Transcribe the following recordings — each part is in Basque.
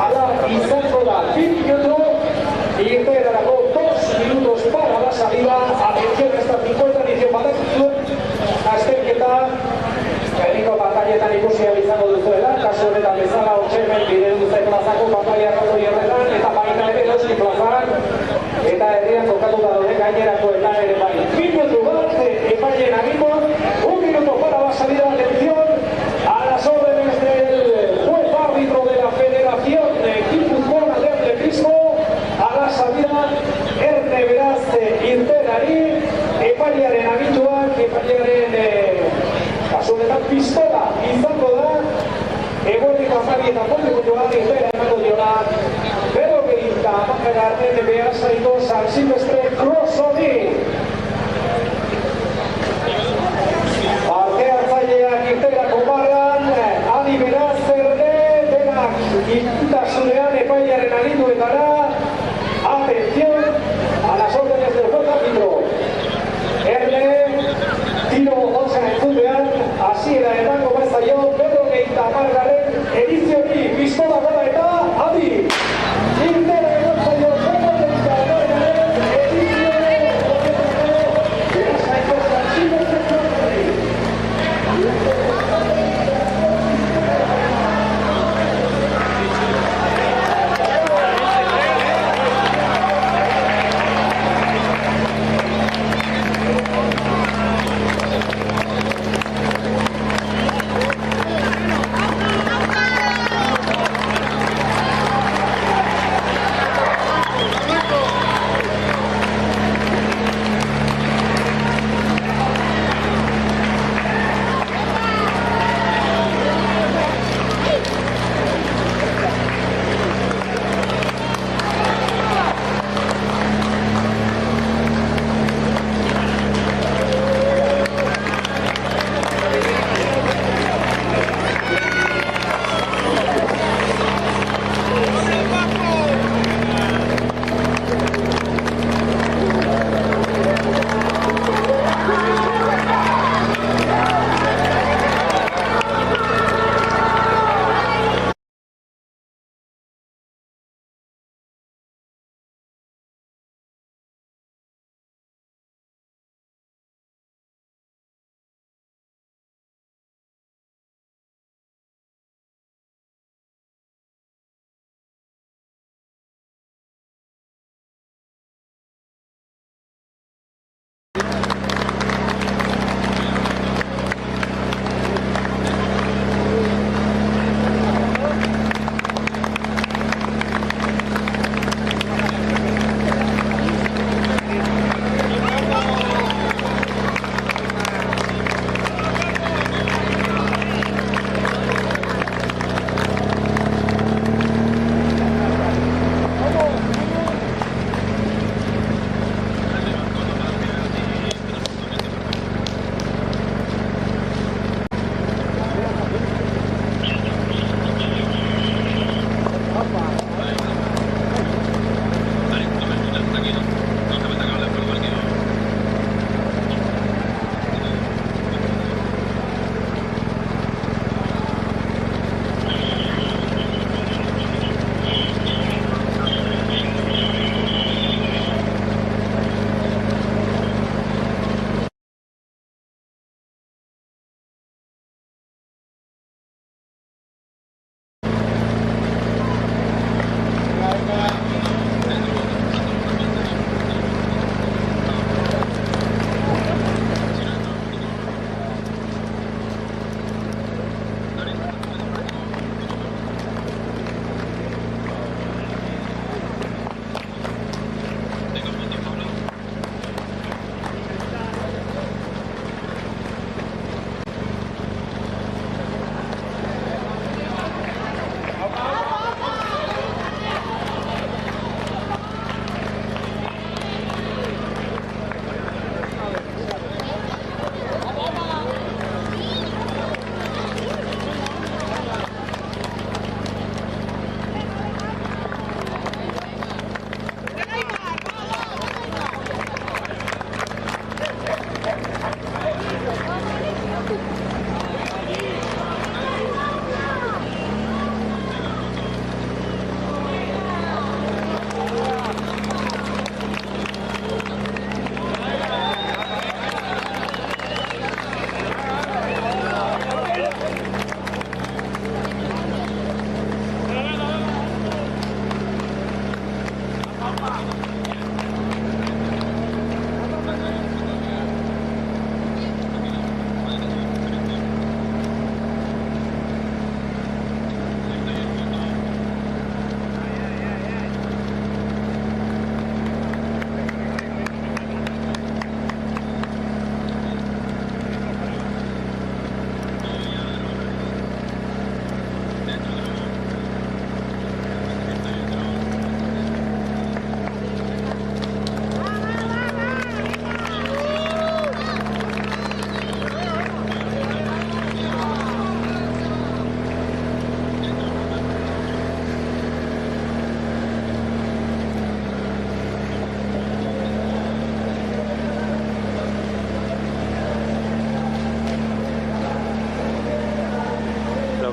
ala izango da 2 minuto, irteerarako 2 minutos para la salida. Atención, esta 50 edición badakizu, azterketa gaineko pantailetan ikusi izango duzuela, kasu honetan bezala hortxemen bide duzai plazako pantaila erraldoi horretan, eta baita ere Eroski plazan, eta herrian kokatuta daude gainerakoetan ere bai. Minutu bat, epaileen agindua, 1 minuto para la salida. Atención a las órdenes del juez árbitro de la Federación de Guipuzcoana de Atletismo, a la salida Erne Beraz irtenari, epailearen aginduak, epailearen kasu honetan pistola izango da, eguerdiko 12:00 minutuan irtera emango diona, 50 arte behar zaiko San Silvestre Crosoni. Parte hartzaileak irterako barran, Adi Beraz Erne, denak ikutasunean epailearen aginduetara. Atención a las órdenes del juez árbitro. Erne, tiro osa entzutean, hasiera emango bazaio, 50. edizioni, pistola gara eta Adi! Irtera egon zaio, 50. edizioni, beraz zaiko San Silvestre Crosoni.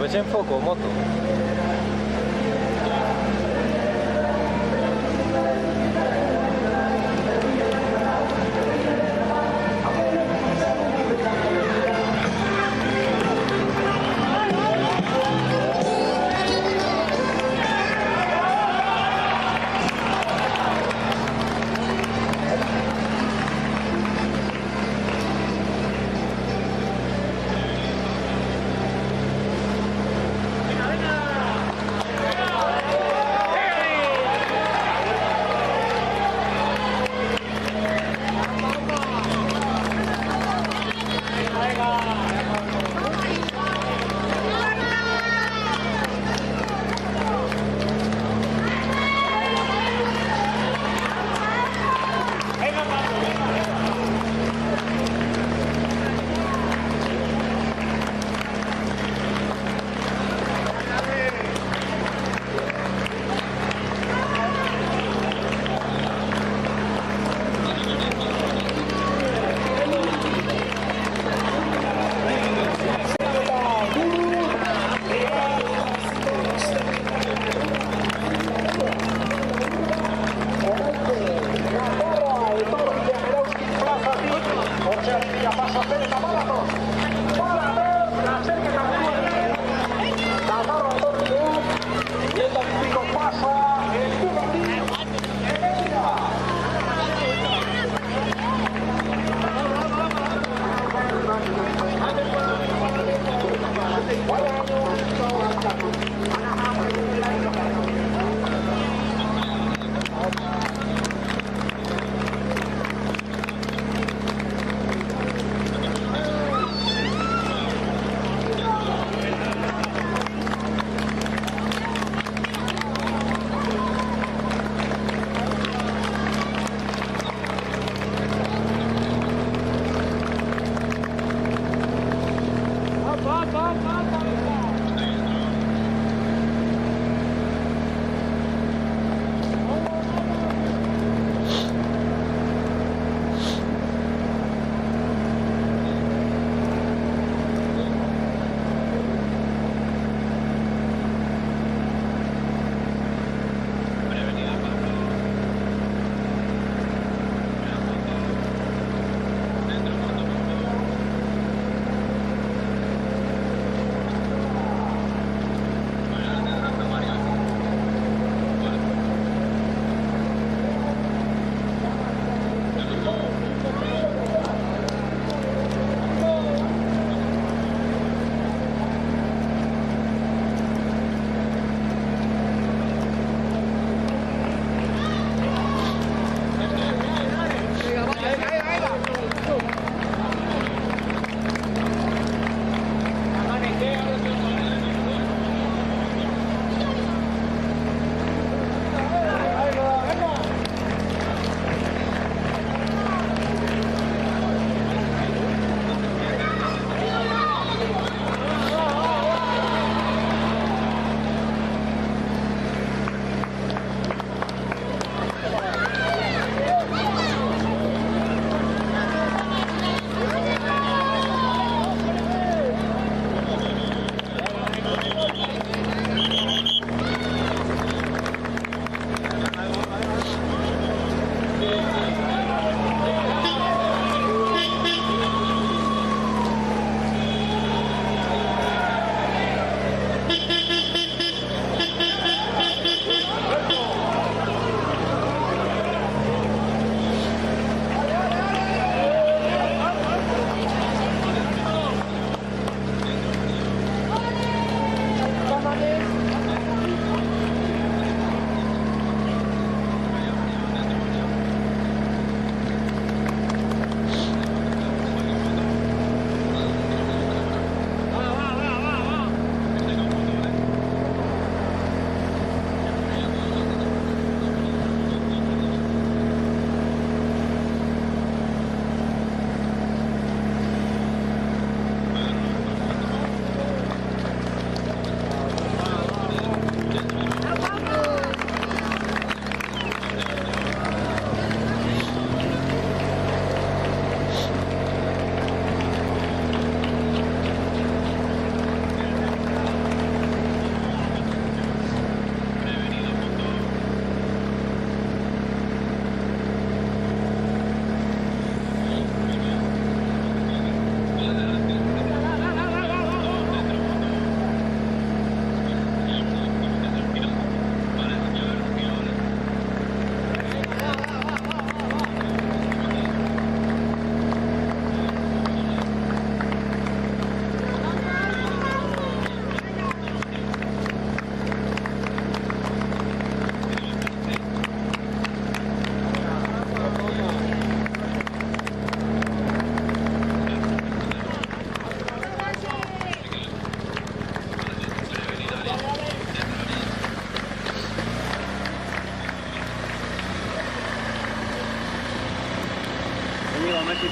ves en foco, moto?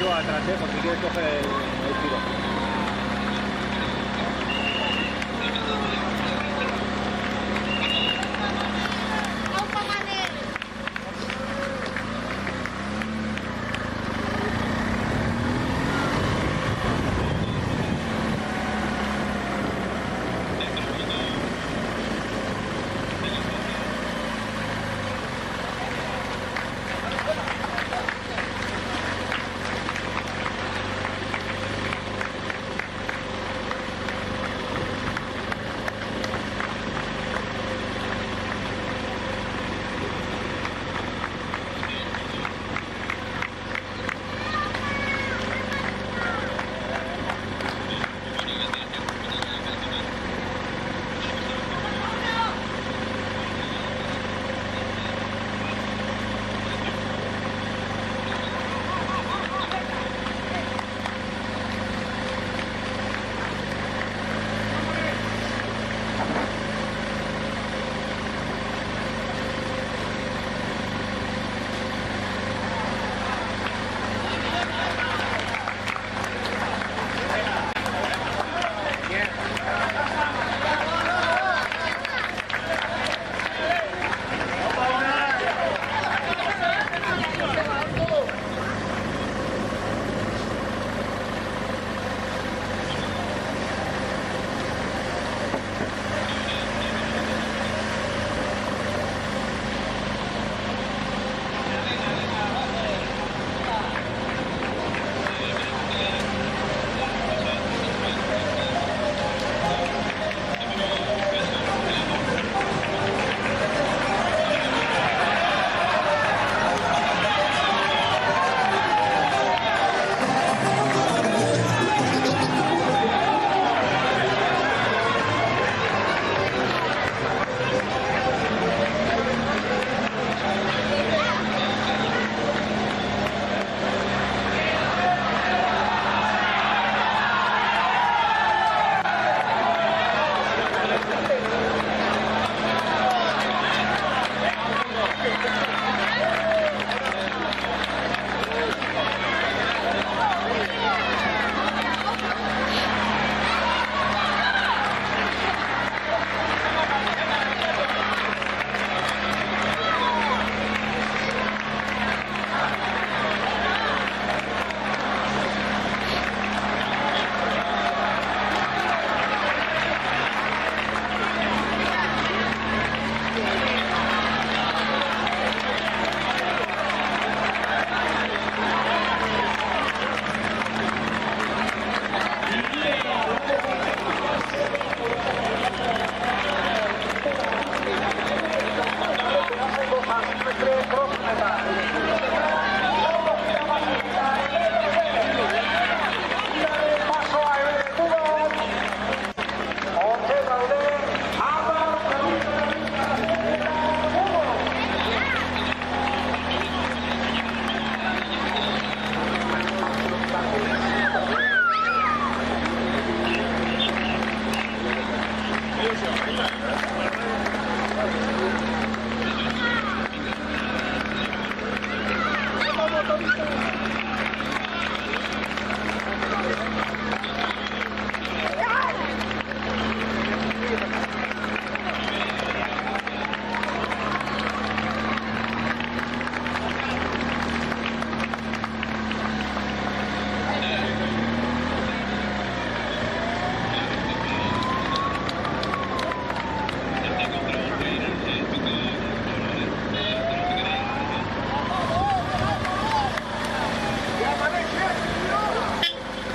poquito atrás, por si quieres coger el tiro.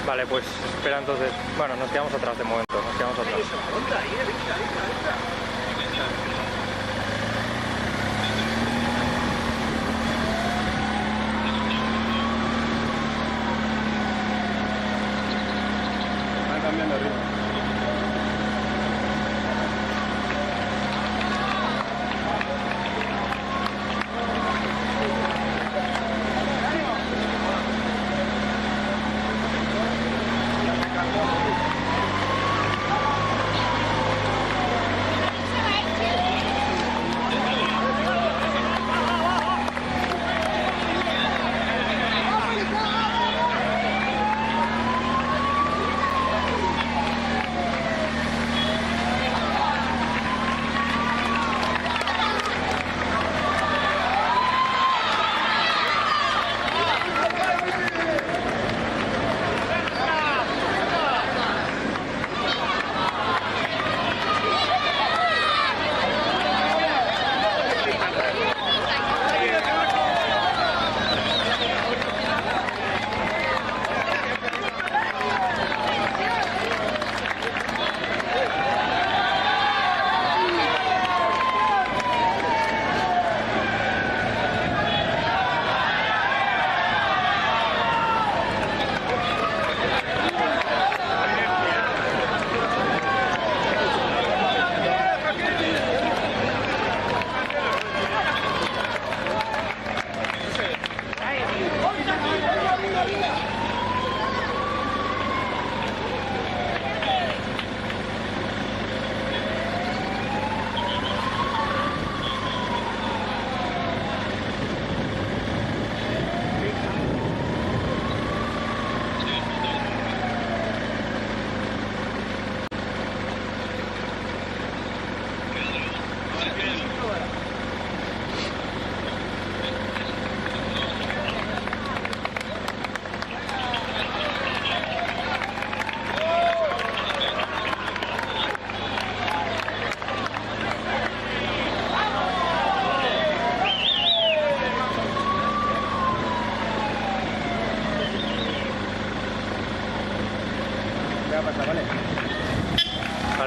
Vale, pues espera entonces. Bueno, nos quedamos atrás de momento, nos quedamos atrás. Están cambiando el ritmo.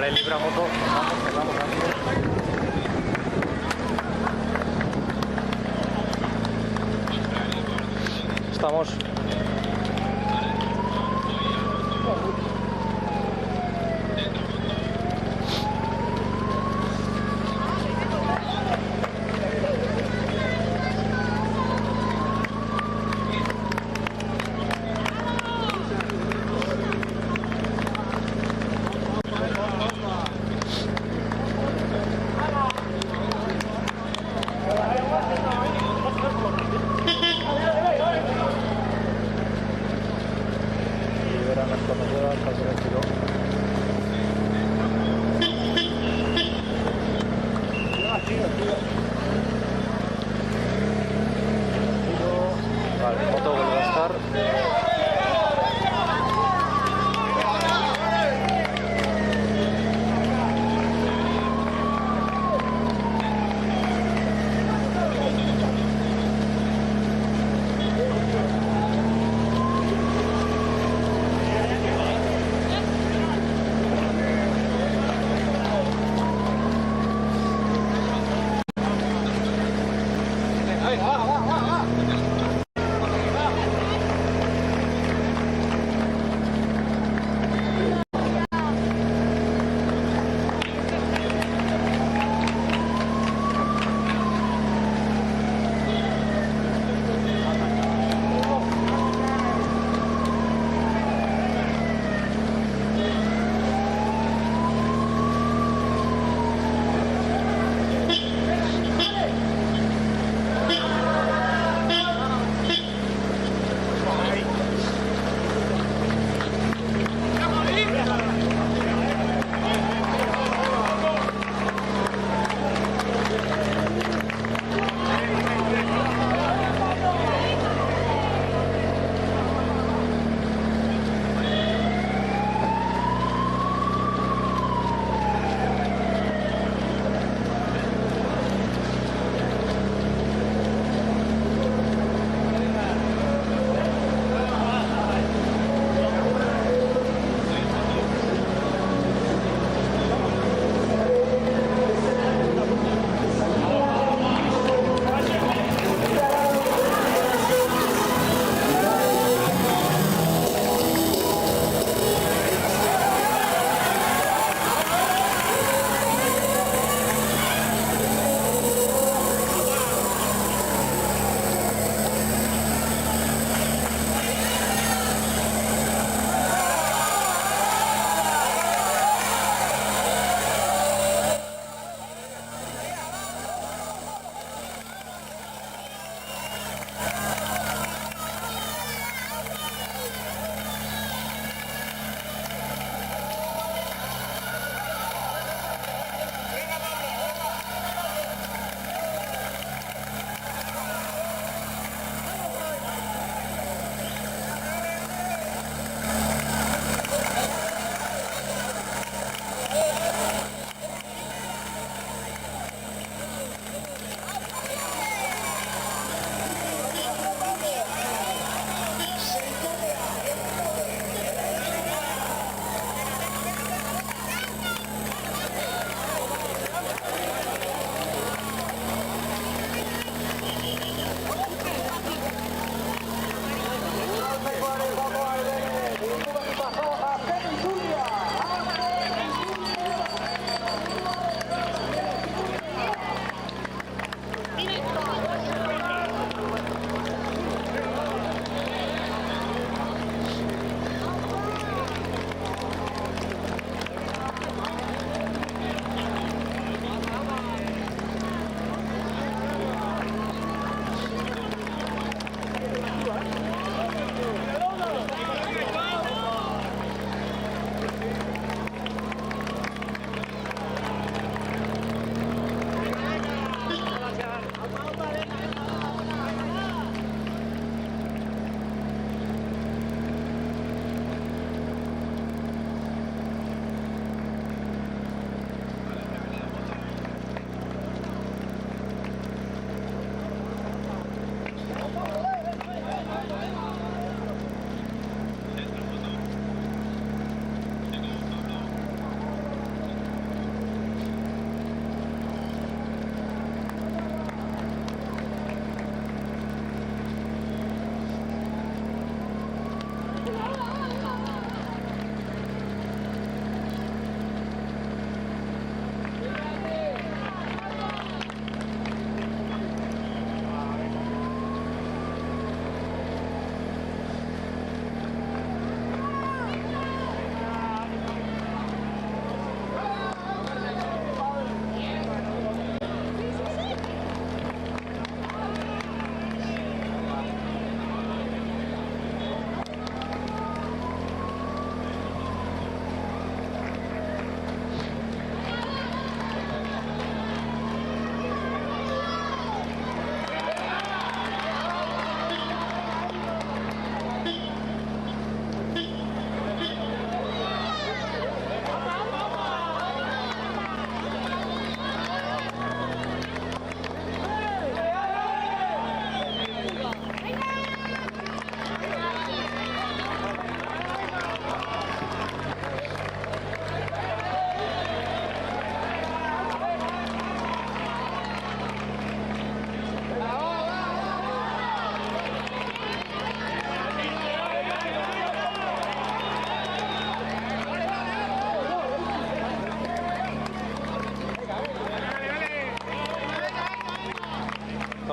de Libramoto. Vamos aquí. Estamos.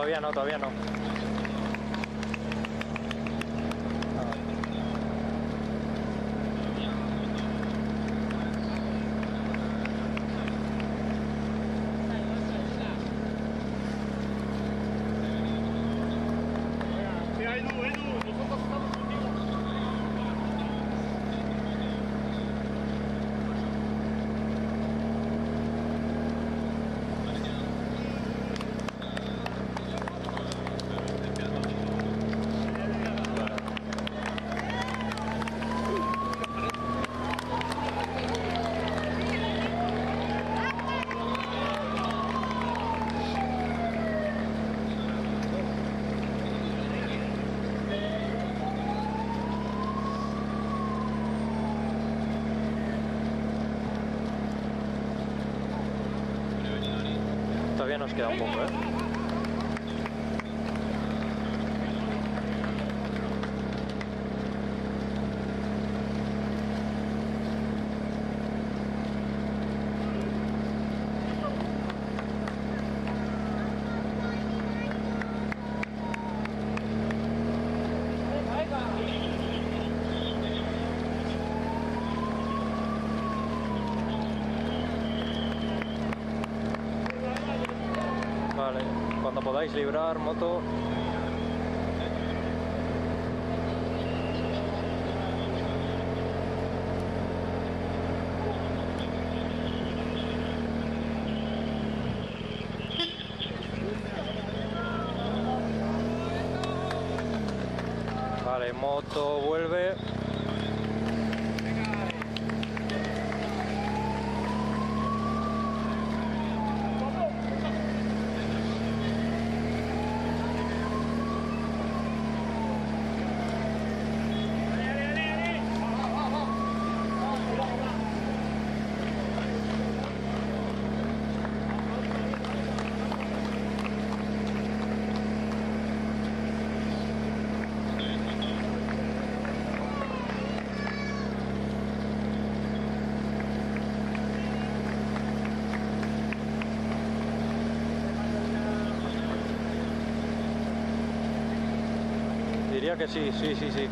Todavía no, todavía no. Todavía nos queda un poco, ¿eh? Vale, cuando podáis librar, moto. Vale, moto vuelve. Diría que sí, sí, sí, sí.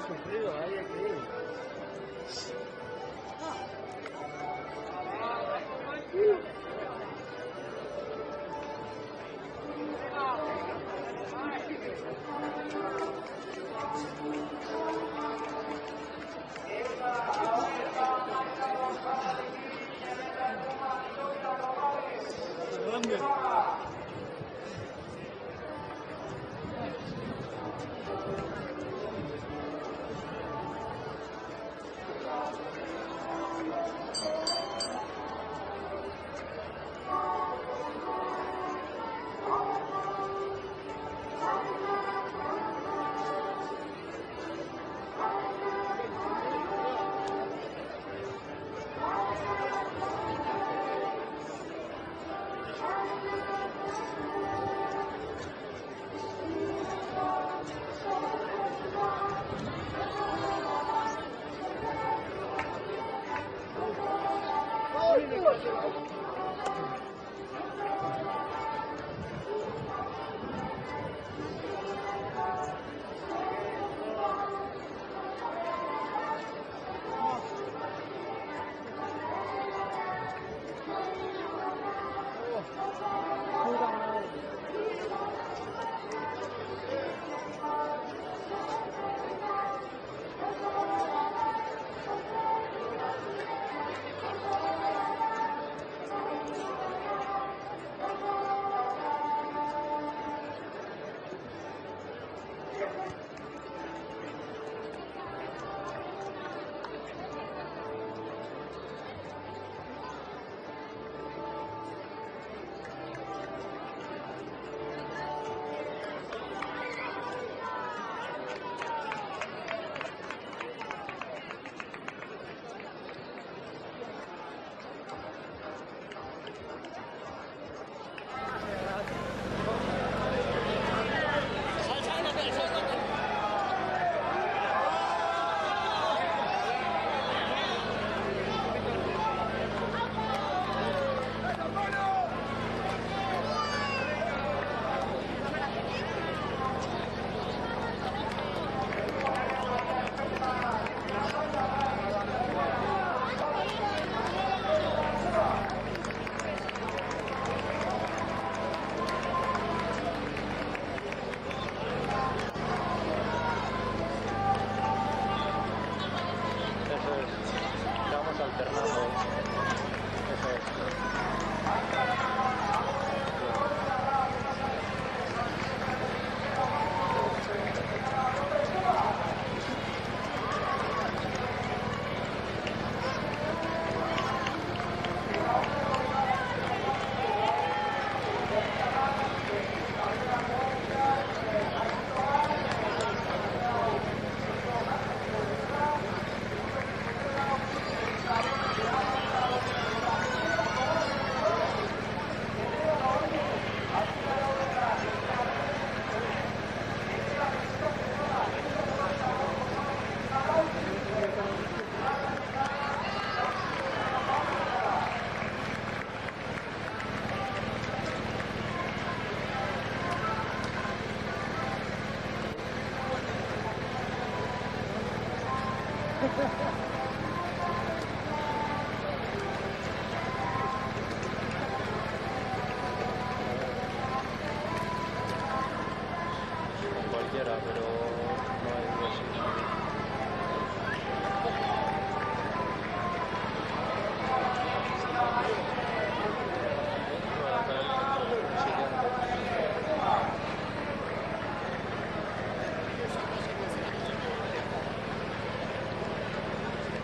sufrido, ahí hay que ir. Cualquiera, pero no hay huesos.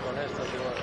Con estos igual.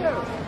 Venga,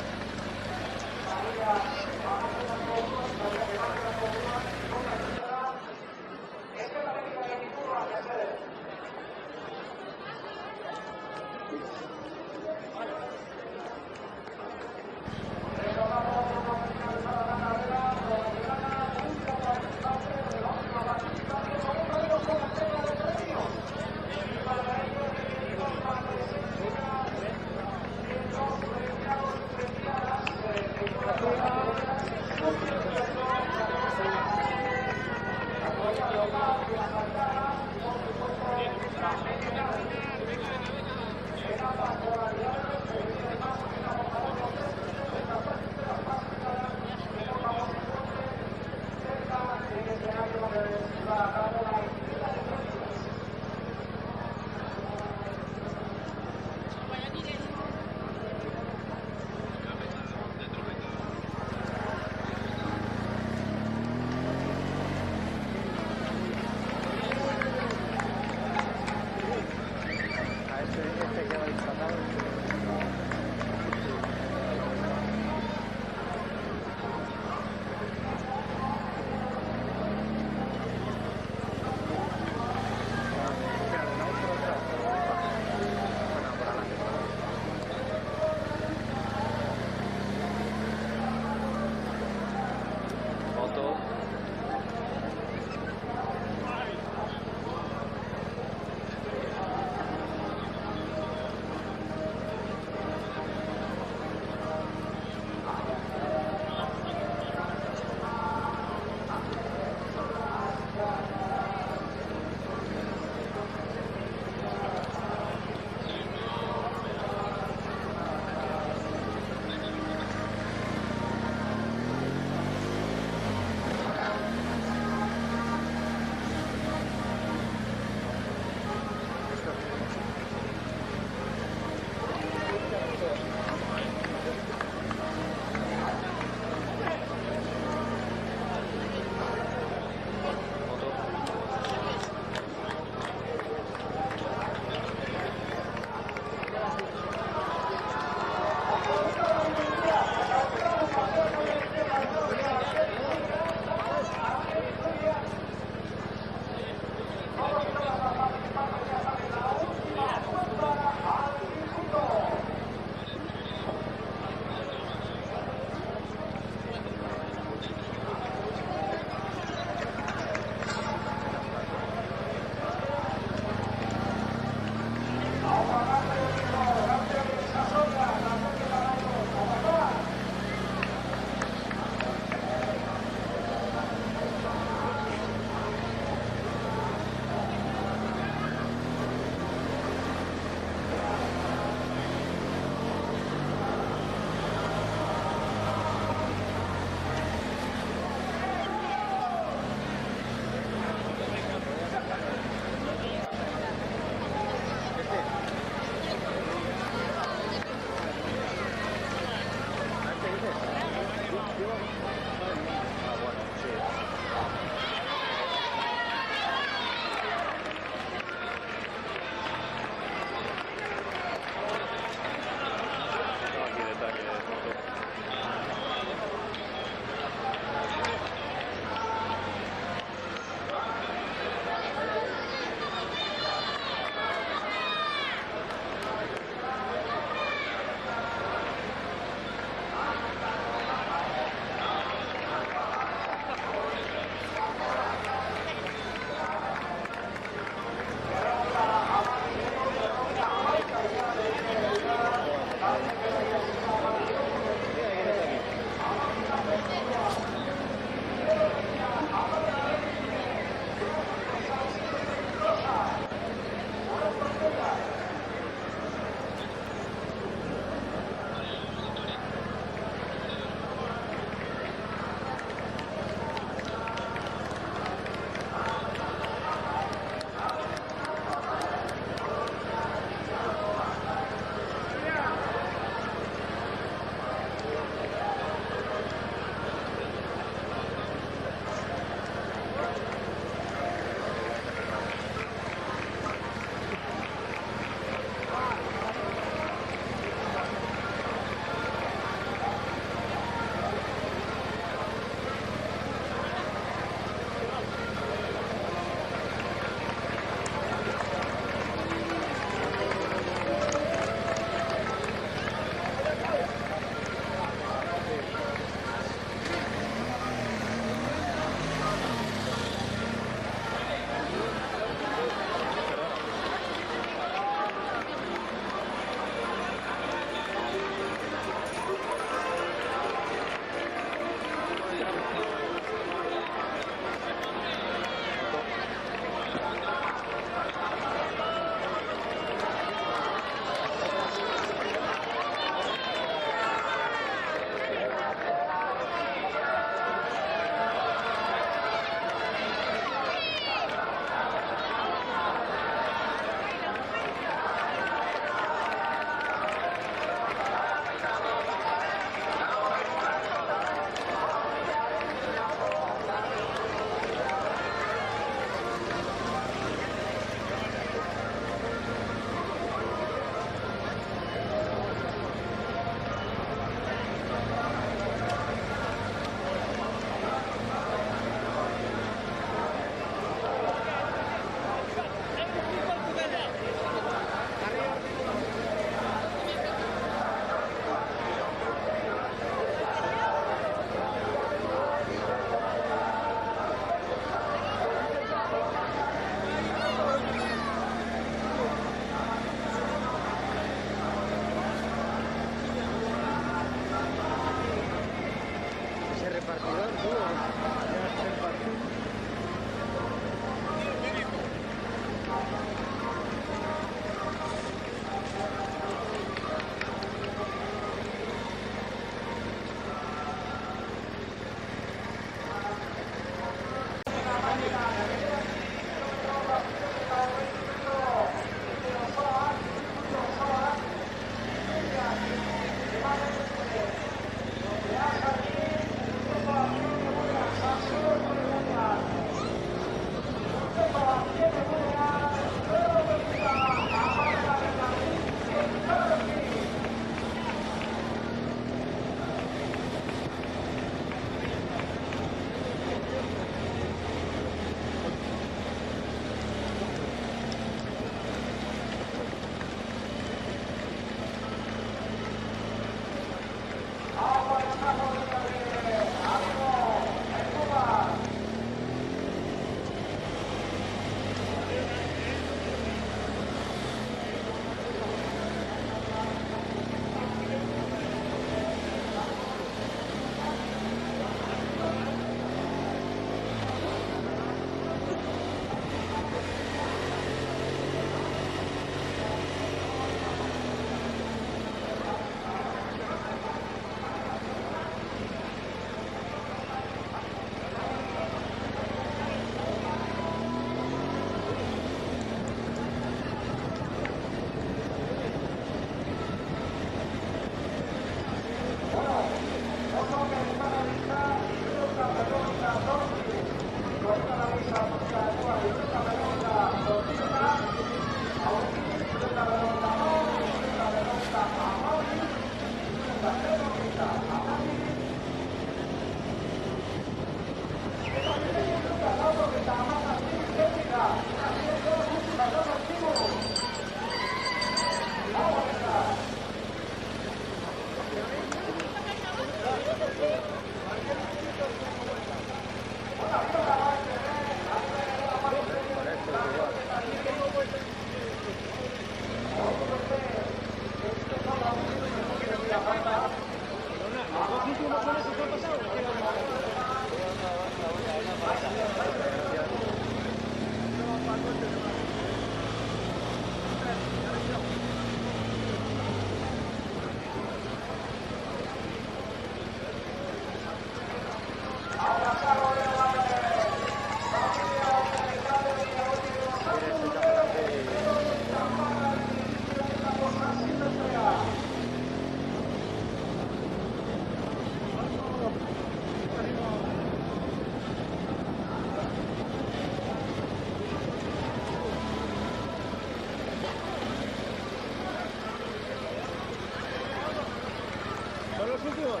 últimos.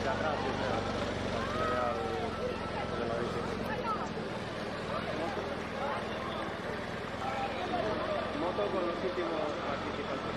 De atrás, sí, se vea el de la bici. Moto con los últimos participantes.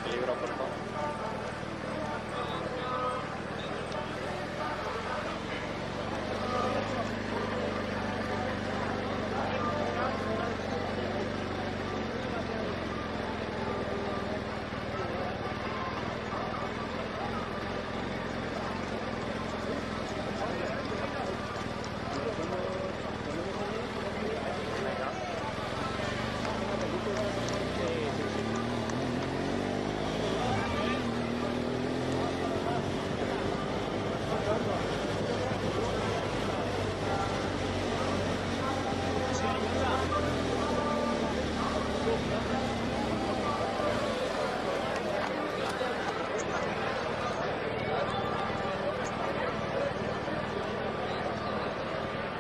Peligro, por favor.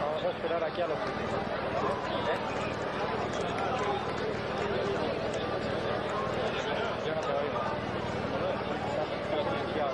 Vamos a esperar aquí a los últimos. Yo no te oigo. Está silenciado.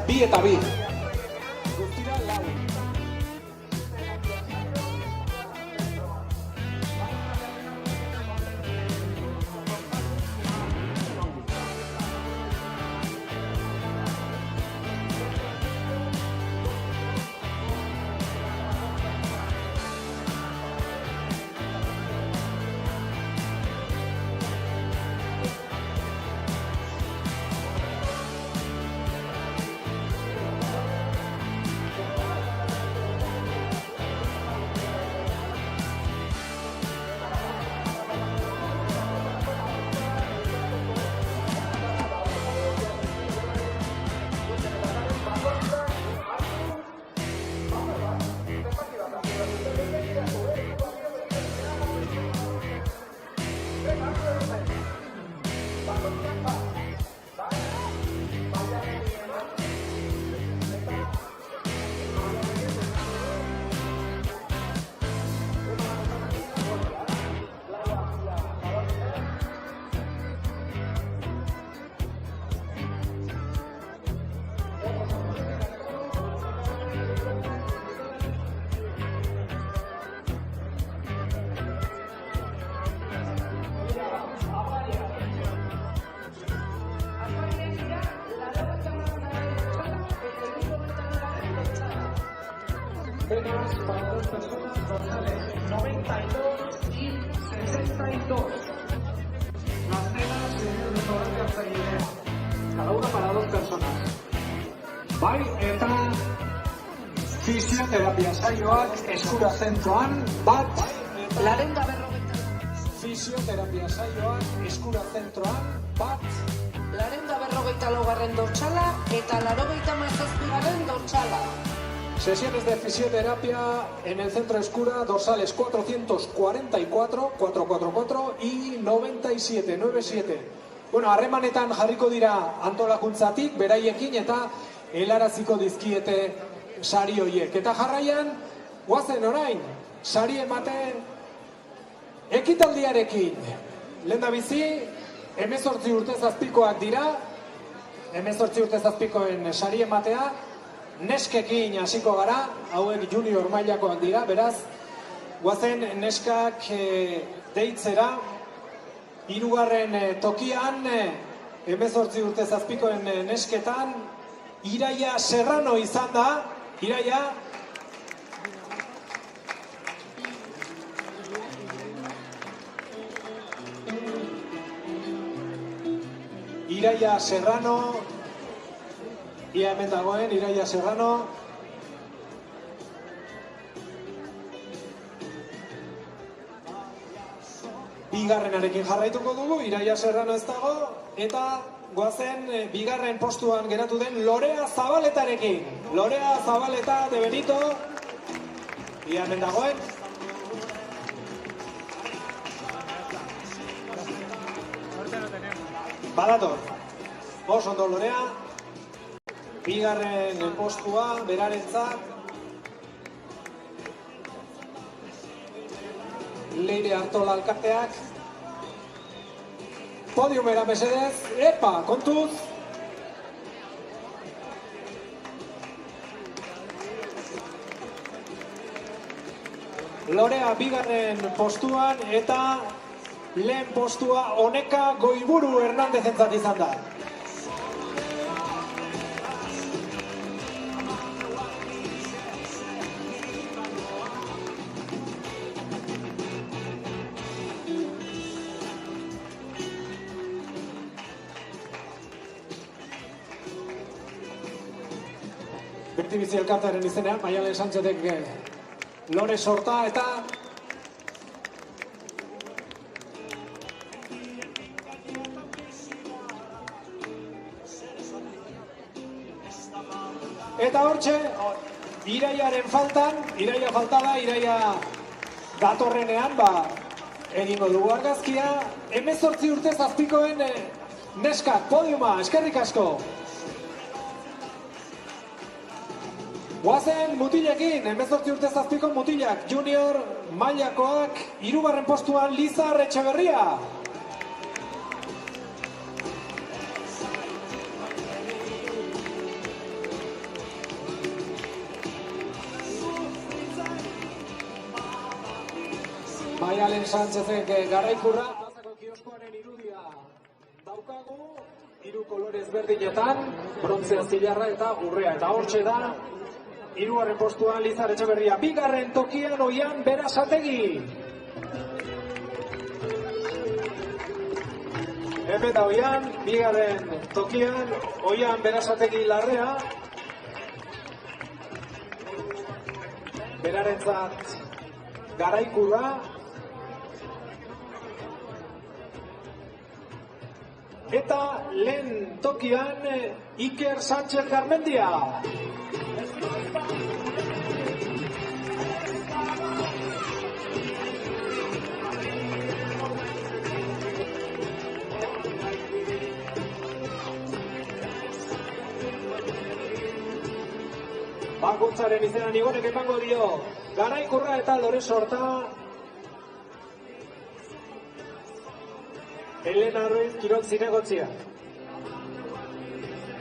2 eta 2. Guztira 4. Penas para 2 personas, dorsales 92 y 62. Las cenas en el restaurante Arzaguilera. Cada una para 2 personas. Bai, eta fisioterapia saioak eskura zentroan, bat, fisioterapia saioak eskura zentroan, bat, 454. dortsala eta 97. dortsala. Sesiones de fisioterapia en el centro Escura, dorsales 444, 444 y 97, 97. Bueno, harremanetan jarriko dira antolakuntzatik, beraiekin eta helaraziko dizkiete sari horiek. Eta jarraian, guazen orain, sari ematen ekitaldiarekin. Lehendabizi, 18 urte zazpikoak dira, 18 urte zazpikoen sari ematea, neskekin hasiko gara, hauek junior mailakoak dira, beraz, guazen neskak deitzera, 3. tokian, 18 urte zazpikoen nesketan, Iraia Serrano izan da, Iraia, Serrano, ia hemen dagoen, Iraia Serrano. Bigarrenarekin jarraituko dugu, Iraia Serrano ez dago, eta goazen bigarren postuan geratu den Lorea Zabaletarekin. Lorea Zabaleta de Benito, ia hemen dagoen. Badator, oso ondo Lorea. Bigarren postua, berarentzat. Leire Artola alkateak. Podiumera mesedez, epa, kontuz. Lorea bigarren postuan eta lehen postua Oneka Goiburu Hernandezentzat izan da. Beti bizi elkartearen izenean, Maialen Sánchezek lore sorta eta hortxe, Iraiaren faltan, Iraia faltada, Iraia datorrenean, egingo dugu argazkia, 18 urte zazpikoen neskak, podiuma, eskerrik asko. Guazen mutilekin, 18 urte zazpiko mutilak, junior mailakoak, 3. postuan Lizar Etxeberria. Maialen Sánchezek garaikurra. Plazako kioskoaren irudia daukagu, 3 kolore ezberdinetan, brontze aztilarra eta urrea. Eta hortxe da, 3. postuan Lizar Etxeberria. 2. tokian Oian Berasategi. Hemen da Oian, 2. tokian Oian Berasategi Larrea. Berarentzat garaikurra. Eta lehen tokian Iker Sánchez Garmendia. Bakuntzaren izenan Igonek emango dio garaikurra eta Lore Sorta. Elena Ruiz Kirol Zinegotzia.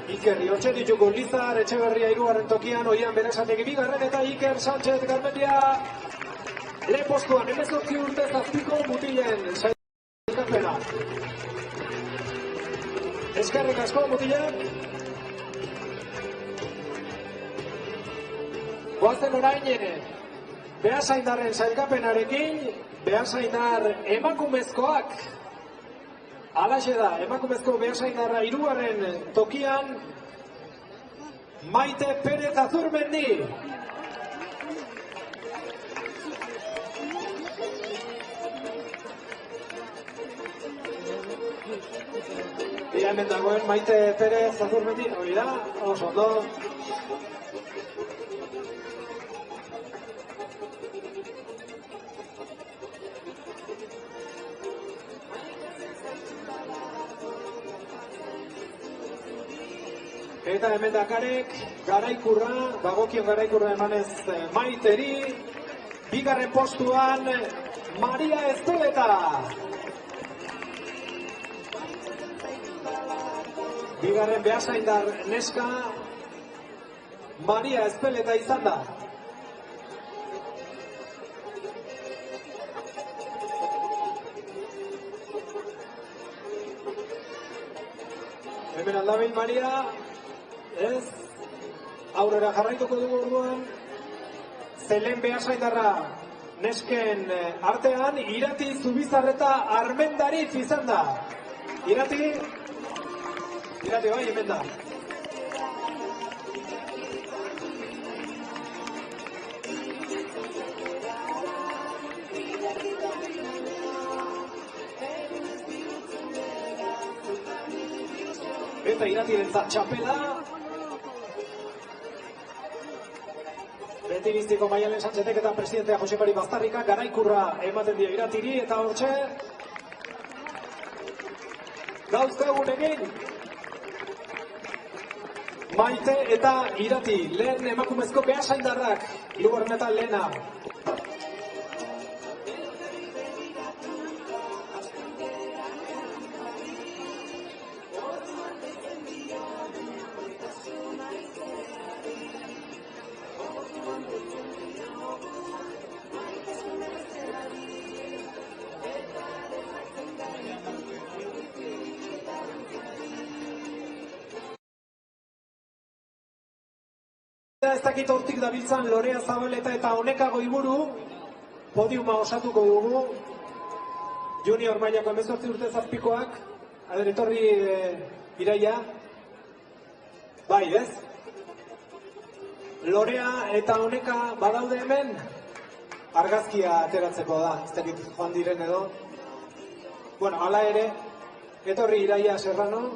Iker Riotxe ditugu Lizar Etxeberria 3. tokian, Oian Berasategi 2. eta Iker Sánchez Garmendia lehen postuan. 18 urte zazpiko mutilen sailkapena. Eskerrik asko mutilen. Goazen orain Beasaindarren sailkapenarekin, Beasaindar emakumezkoak. Alaxe da, emakumezko Beasaindarra 3. tokian, Maite Perez Azurmendi. Ia hemen dagoen Maite Perez Azurmendi, hori da, oso ondo. Eta hemen dakarek garaikurra, dagokion garaikurra emanez Maiteri. 2. postuan Maria Ezpeleta. 2. Beasaindar neska Maria Ezpeleta izan da. Hemen aldabil Maria. Ez, aurrera jarraituko dugu orduan, zelen Beasaidarra nesken artean, Irati Zubizarreta Armendariz izan da. Irati bai, hemen da. Eta Iratirentzat txapela. Beti biztiko Maialen Sanchezek eta presidentea Jose Mari Baztarrika garaikurra ematen dio Iratiri eta hortxe gauzkagun egin Maite eta Irati, lehen emakumezko Beasaindarrak, 3. eta lehena. Ez dakit hortik dabiltzan Lorea Zabaleta eta Oneka Goiburu podiuma osatuko dugu. Junior mailako 18 urte zazpikoak. Etorri Iraia. Bai, ez? Lorea eta Oneka badaude hemen. Argazkia ateratzeko da, ez dakit joan diren edo. Bueno, hala ere, etorri Iraia Serrano.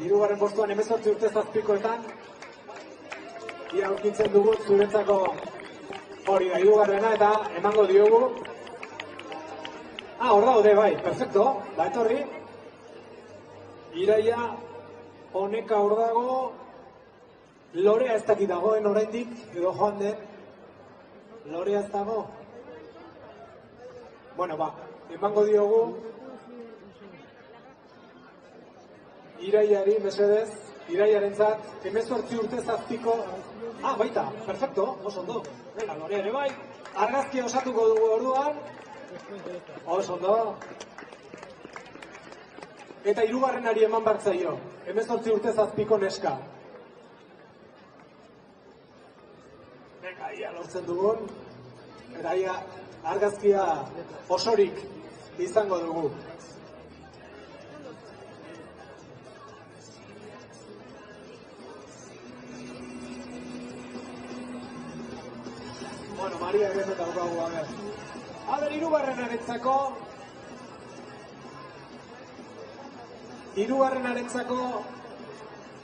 3. postuan 18 urte zazpikoetan. Ia aurkitzen dugu zuretzako hori da, 3. eta emango diogu. Hor daude, bai, perfecto, da etorri. Iraia, Oneka hor dago. Lorea ez dakit dagoen oraindik, edo joan den. Lorea ez dago. Bueno, emango diogu. Iraiari, mesedez, Iraiarentzat, 18 urte zazpiko. Baita, perfecto, oso ondo. Lorea ere bai. argazkia osatuko dugu orduan. Oso ondo. Eta hirugarrenari eman behar zaio. 18 urte zazpiko neska. Venga, ia lortzen dugun. Eta ia argazkia osorik izango dugu. Bueno, Maria ere daukagu, a ber. Hirugarrenarentzako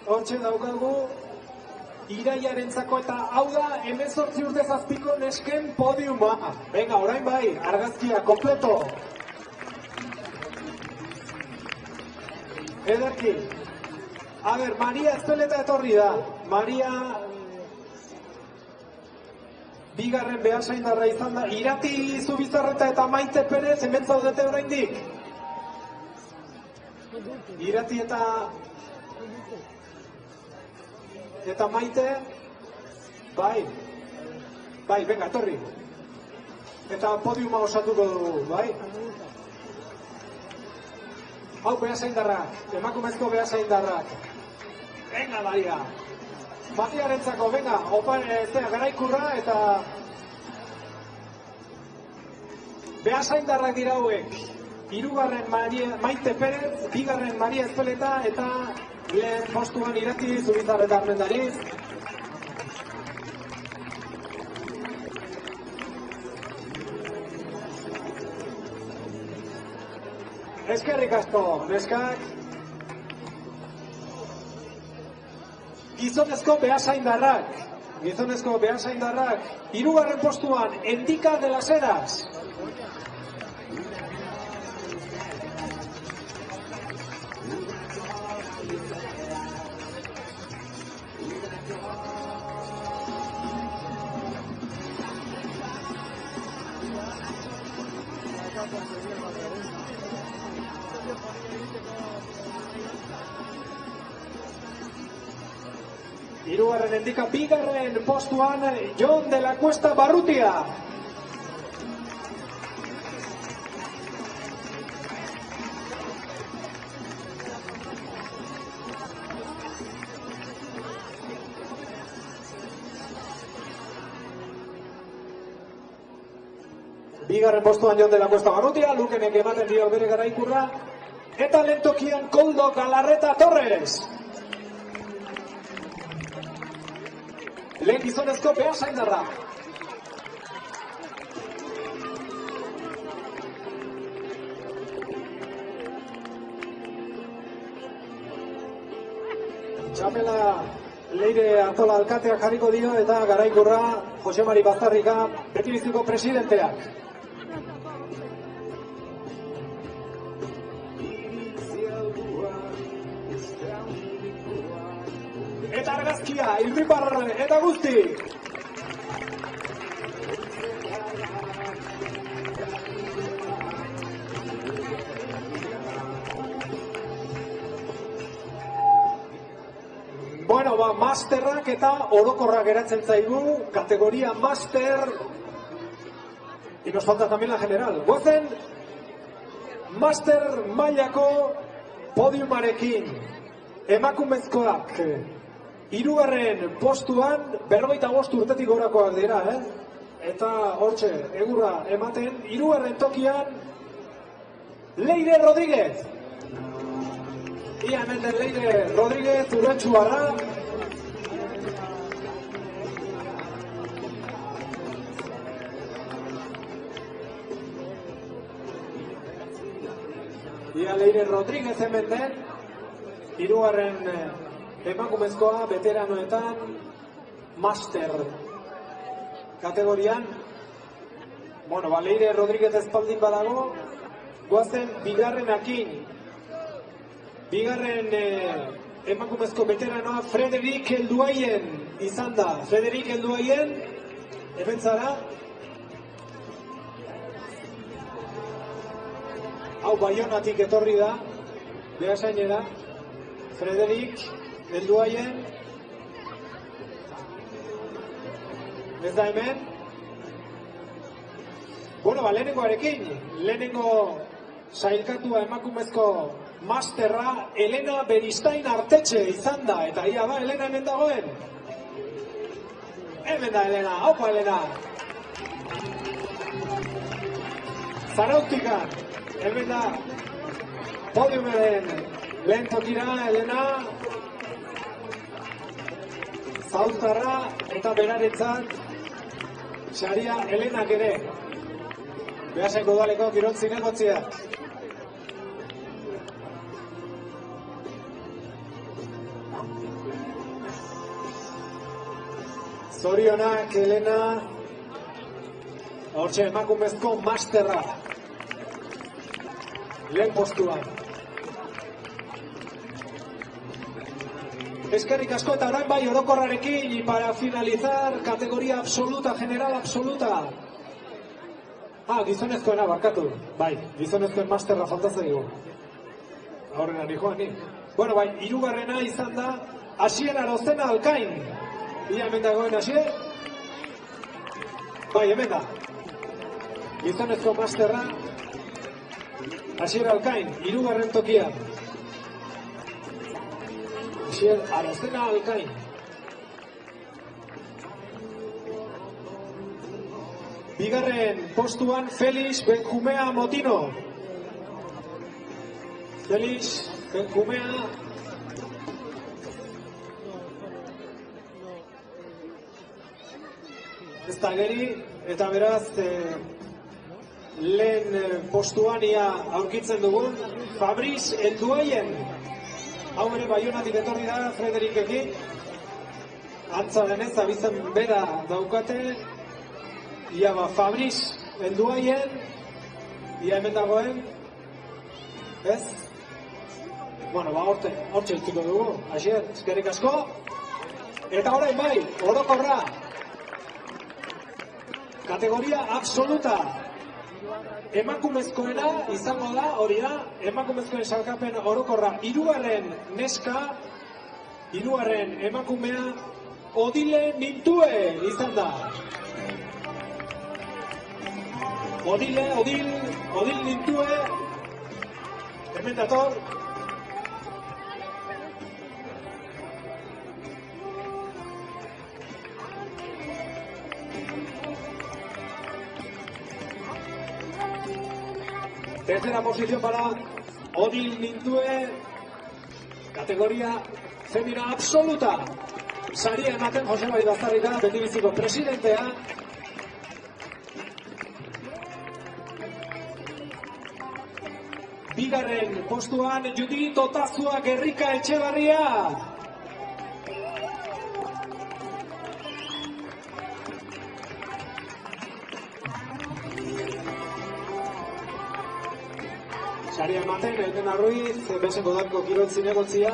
hortxe daukagu Iraiarentzako eta hau da 18 urte zazpiko nesken podiuma. Venga, orain bai, argazkia kompleto. Ederki. A ber, Maria Ezpeleta etorri da. Maria bigarren behasaindarra izan da. Irati Zubizarreta eta Maite Perez hemen zaudete oraindik. Irati eta Maite, bai, venga, etorri. Eta podiuma osatuko dugu, bai? Hau behasaindarrak, emakumezko behasaindarrak. Venga, Maria. Mariarentzako, venga, Garaikurra eta behasaindarrak dira hauek. Hirugarren Maite Perez, bigarren Maria Ezpeleta eta lehen postuan Irati Zubizarreta Armendariz. Eskerrik asko, neskak. Gizonezko behasaindarrak, hirugarren postuan Endika de las Heras. Hirugarren Endika, bigarren postuan Jon de la Cuesta Barrutia. Bigarren postuan Jon de la Cuesta Barrutia, Lukenek ematen dio bere Garaikurra. Eta lehen tokian Koldo Galarreta Torres. Lehen gizonezko behasaindarra. Txapela Leire Artola alkateak jarriko dio eta Garaikurra Jose Mari Baztarrika beti biziko presidenteak. Eta argazkia, Irripar eta guzti. Bueno, masterrak eta orokorrak geratzen zaigu, kategoria master. Y nos falta también la general. Goazen, master mailako podiumarekin. Emakumezkoak. Hirugarren postuan 45 urtetik gorakoak dira, Eta hortxe, egurra ematen, hirugarren tokian Leire Rodríguez. Ia hemen den Leire Rodríguez, urretsuarra. Ia Leire Rodríguez hemen den, hirugarren emakumezkoa, veteranoetan, master kategorian. Bueno, Leire Rodríguez espaldin badago, goazen bigarrenakin. Bigarren emakumezko veteranoa Frederik Elduaien izan da. Frederik Elduaien, hemen zara. Hau Baionatik etorri da, behasainera. Frederik Elduaien. Ez da hemen. Bueno, lehenengo sailkatua emakumezko masterra Elena Beristain Artetxe izan da, eta ia ba, Elena hemen dagoen? Hemen da Elena, haupa Elena! Zarautikan, hemen da, podiumeren lehen tokira Elena, Zauztarra eta beraretzat saria Elenak ere. Behasenko udaleko kirol zinegotzia. Zorionak Elena, hortxe emakumezko masterra. Lehen postuan. Eskerrik asko eta orain bai orokorrarekin y para finalizar categoría absoluta, general absoluta. Gizonezkoena barkatu. Bai, gizonezkoen masterra faltatzen dugu. Aurrena ni joan ni. Bueno, bai, hirugarrena izan da Asier Arozena Alkain. Ia hemen dagoen Asier? Bai, hemen da. Gizonezko masterra Asier Alkain, hirugarren tokia. Asier Arozena Alkain. Bigarren postuan Felix Benjumea Motino. Felix Benjumea ez da geri, eta beraz lehen postuan ia aurkitzen dugun Fabriz Enduaien. Hau ere Baionatik etorri da Frederikekin. Antza denez abizen bera daukate. Ia ba Fabriz Enduaien. Ia hemen dagoen. Ez? Bueno, ba hortxe utziko dugu. Asier, eskerrik asko. Eta orain bai, orokorra. Kategoria absoluta. Emakumezkoena izango da, hori da, emakumezkoen salkapen orokorra. Hirugarren neska, hirugarren emakumea, Odile Mintue izan da. Odil Mintue, hemen dator. Tercera posición para Odil Mintue, categoría femina absoluta. Saria ematen Joseba Ibaztarrika, beti biziko presidentea. Bigarren postuan Judit Otazua Gerrika Etxebarria. Saria ematen, Elena Ruiz, Besengo Udaleko kirol zinegotzia.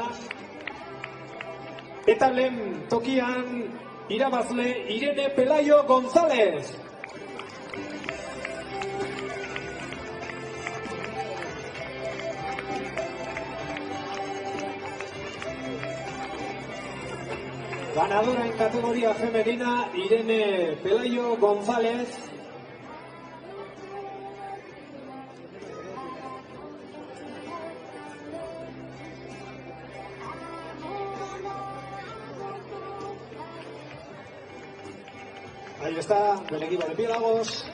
Eta lehen tokian irabazle Irene Pelayo González. Ganadora en categoría femenina, Irene Pelayo González. Ahí está, del equipo de Piélagos.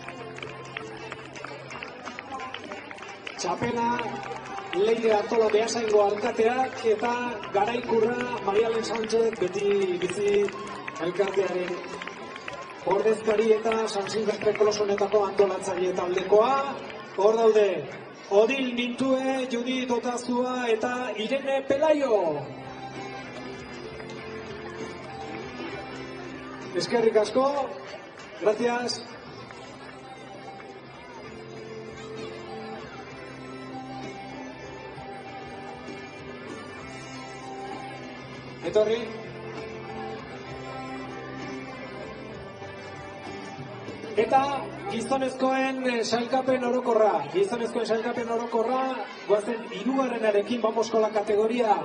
Txapena, Leire Artola Beasaingo alkateak eta Garaikurra Marialen Sánchez beti bizi elkartearen ordezkari eta San Silvestre Kolosonetako antolatzaile taldekoa. Hor daude Odil Mintue, Judit Otazua eta Irene Pelayo. Eskerrik asko. Gracias. Etorri. Eta gizonezkoen sailkapen orokorra. Gizonezkoen sailkapen orokorra, guazen hirugarrenarekin vamos con la categoría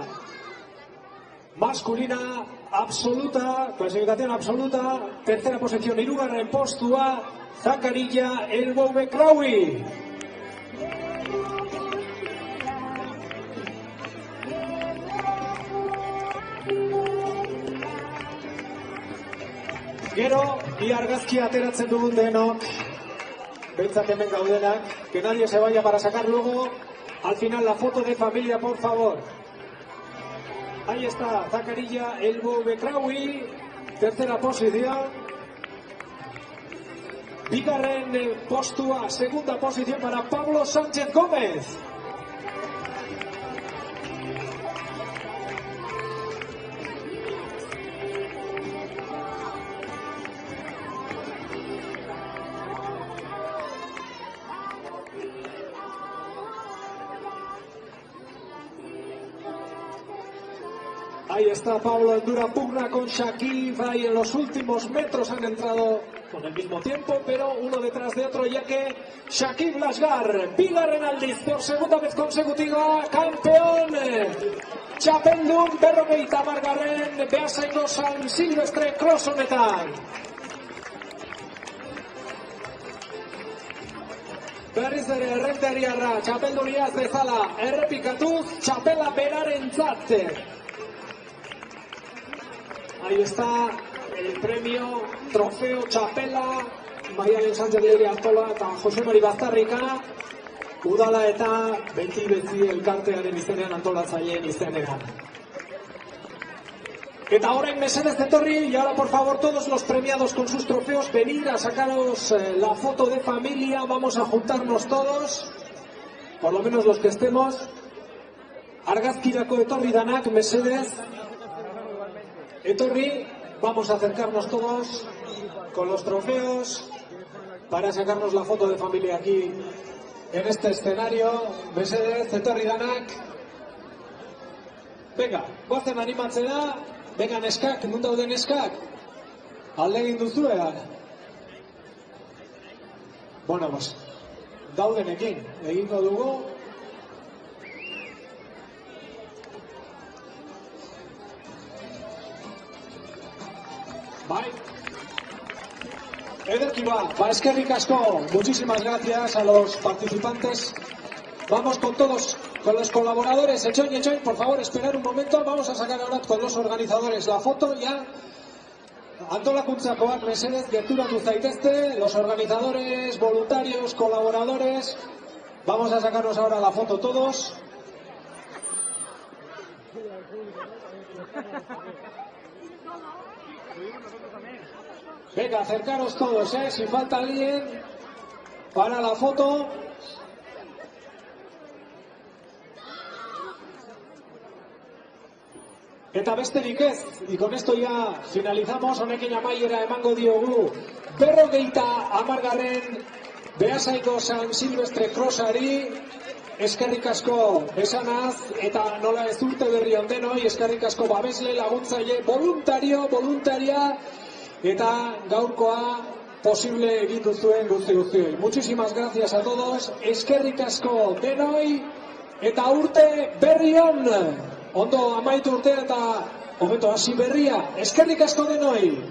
masculina absoluta, clasificación absoluta, tercera posición, hirugarren postua, Zakarilla Elbow Bekraui. Gero, bi argazki ateratzen dugun denok, behintzat hemen gaudenak, que nadie se vaya para sacar luego al final la foto de familia, por favor. Ahí está, Zakarilla Elbow Bekraui, tercera posición. Bigarren postua, segunda posición para Pablo Sánchez Gómez. Ahí está Pablo en dura pugna con Shakib, ahí en los últimos metros han entrado con el mismo tiempo, pero uno detrás de otro, ya que Shakib Lasgar, bigarren aldiz por segunda vez consecutiva, campeón, txapeldun 50. Beasaingo San Silvestre cross honetan. Berriz ere errentariarra, txapelduniaz bezala, errepikatuz, txapela berarentzat. Ahí está el premio, trofeo, txapela, Maialen Sánchez Leire Antola eta Jose Mari Baztarrika, udala eta beti elkartearen izenean antolatzaileen izenean. Eta orain mesedez etorri, y ahora por favor todos los premiados con sus trofeos, venid a sacaros la foto de familia, vamos a juntarnos todos, por lo menos los que estemos, argazkirako etorri danak, mesedez, etorri, vamos a acercarnos todos con los trofeos para sacarnos la foto de familia aquí en este escenario. Mesedez, etorri danak. Venga, goazen animatzera. Venga, neskak, nun daude neskak? Alde egin duzue? Bueno, pues, daudenekin egingo dugu. Bai. Ederki ba, eskerrik asko, muchísimas gracias a los participantes. Vamos con todos, con los colaboradores. Etxoin, por favor, esperar un momento. Vamos a sacar ahora con los organizadores la foto ya. Antolakuntzakoak mesedez gerturatu zaitezte, los organizadores, voluntarios, colaboradores. Vamos a sacarnos ahora la foto todos. Venga, acercaros todos, si falta alguien para la foto. Eta besterik ez, y con esto ya finalizamos, honekin amaiera emango diogu 50. Beasaingo San Silvestre crossari, eskerrik asko esanaz, eta nola ez urte berri on denoi, eskerrik asko babesle, laguntzaile, voluntaria, eta gaurkoa posible egin duzuen guzti. Muchísimas gracias a todos, eskerrik asko denoi, eta urte berri on! Ondo amaitu urtea eta hobeto hasi berria, eskerrik asko denoi!